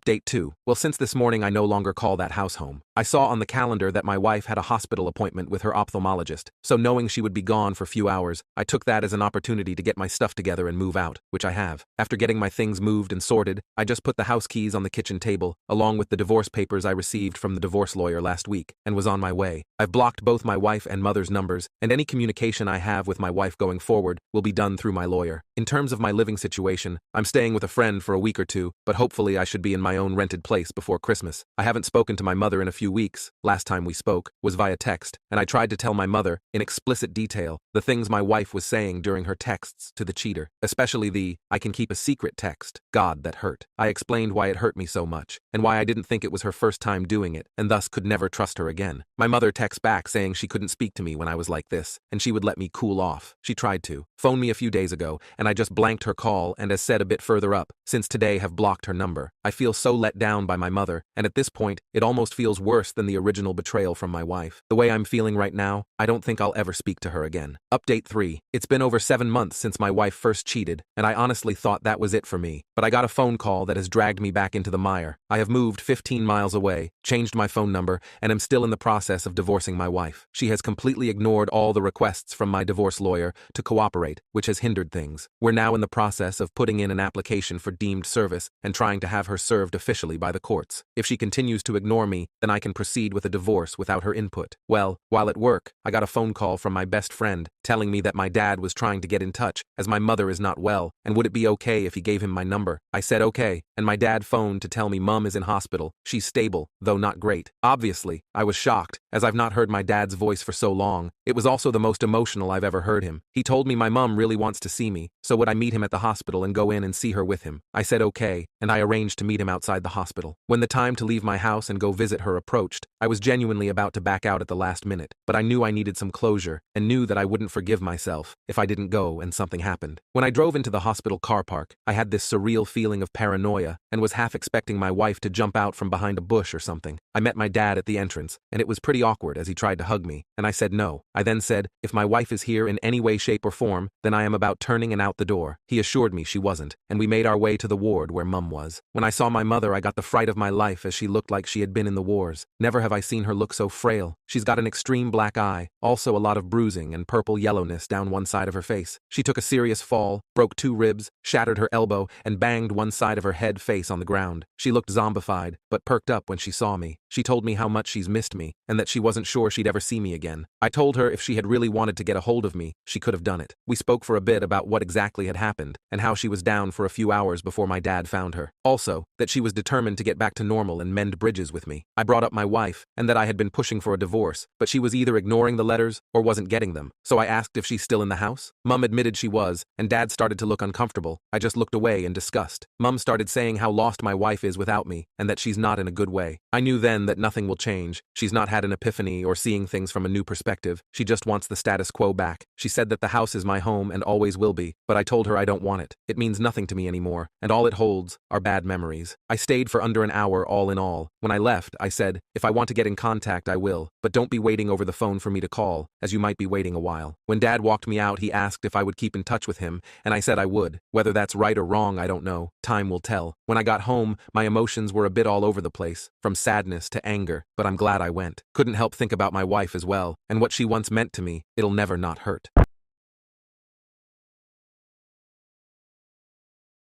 Update 2. Well, since this morning I no longer call that house home. I saw on the calendar that my wife had a hospital appointment with her ophthalmologist, so knowing she would be gone for a few hours, I took that as an opportunity to get my stuff together and move out, which I have. After getting my things moved and sorted, I just put the house keys on the kitchen table, along with the divorce papers I received from the divorce lawyer last week, and was on my way. I've blocked both my wife and mother's numbers, and any communication I have with my wife going forward will be done through my lawyer. In terms of my living situation, I'm staying with a friend for a week or two, but hopefully I should be in my own rented place before Christmas. I haven't spoken to my mother in a few weeks. Last time we spoke was via text, and I tried to tell my mother, in explicit detail, the things my wife was saying during her texts to the cheater, especially the "I can keep a secret" text. God, that hurt. I explained why it hurt me so much, and why I didn't think it was her first time doing it, and thus could never trust her again. My mother texts back saying she couldn't speak to me when I was like this, and she would let me cool off. She tried to phone me a few days ago, and I just blanked her call and, as said a bit further up, since today have blocked her number. I feel so let down by my mother, and at this point, it almost feels worse than the original betrayal from my wife. The way I'm feeling right now, I don't think I'll ever speak to her again. Update 3. It's been over 7 months since my wife first cheated, and I honestly thought that was it for me. But I got a phone call that has dragged me back into the mire. I have moved 15 miles away, changed my phone number, and am still in the process of divorcing my wife. She has completely ignored all the requests from my divorce lawyer to cooperate, which has hindered things. We're now in the process of putting in an application for deemed service and trying to have her served officially by the courts. If she continues to ignore me, then I can proceed with a divorce without her input. Well, while at work, I got a phone call from my best friend telling me that my dad was trying to get in touch as my mother is not well, and would it be okay if he gave him my number? I said okay, and my dad phoned to tell me Mum is in hospital. She's stable, though not great. Obviously, I was shocked, as I've not heard my dad's voice for so long. It was also the most emotional I've ever heard him. He told me my mum really wants to see me, so would I meet him at the hospital and go in and see her with him? I said okay, and I arranged to meet him outside the hospital. When the time to leave my house and go visit her approached, I was genuinely about to back out at the last minute, but I knew I needed some closure, and knew that I wouldn't forgive myself if I didn't go and something happened. When I drove into the hospital car park, I had this surreal feeling of paranoia, and was half expecting my wife to jump out from behind a bush or something. I met my dad at the entrance, and it was pretty awkward as he tried to hug me, and I said no. I then said, if my wife is here in any way, shape, or form, then I am about turning and out the door. He assured me she wasn't, and we made our way to the ward where Mum was. When I saw my mother, I got the fright of my life as she looked like she had been in the wars. Never have I seen her look so frail. She's got an extreme black eye, also a lot of bruising and purple yellowness down one side of her face. She took a serious fall, broke 2 ribs, shattered her elbow, and banged one side of her head face on the ground. She looked zombified, but perked up when she saw me. She told me how much she's missed me, and that she wasn't sure she'd ever see me again. I told her if she had really wanted to get a hold of me, she could have done it. We spoke for a bit about what exactly had happened, and how she was down for a few hours before my dad found her. Also, that she was determined to get back to normal and mend bridges with me. I brought up my wife, and that I had been pushing for a divorce, but she was either ignoring the letters or wasn't getting them. So I asked if she's still in the house. Mum admitted she was, and Dad started to look uncomfortable. I just looked away in disgust. Mum started saying how lost my wife is without me, and that she's not in a good way. I knew then that nothing will change. She's not had an epiphany or seeing things from a new perspective. She just wants the status quo back. She said that the house is my home and always will be, but I told her I don't want it. It means nothing to me anymore, and all it holds are bad memories. I stayed for under an hour all in all. When I left, I said, if I want to get in contact, I will, but don't be waiting over the phone for me to call, as you might be waiting a while. When Dad walked me out, he asked if I would keep in touch with him, and I said I would. Whether that's right or wrong, I don't know. Time will tell. When I got home, my emotions were a bit all over the place, from sadness to anger, but I'm glad I went. Couldn't help think about my wife as well, and what she once meant to me. It'll never not hurt.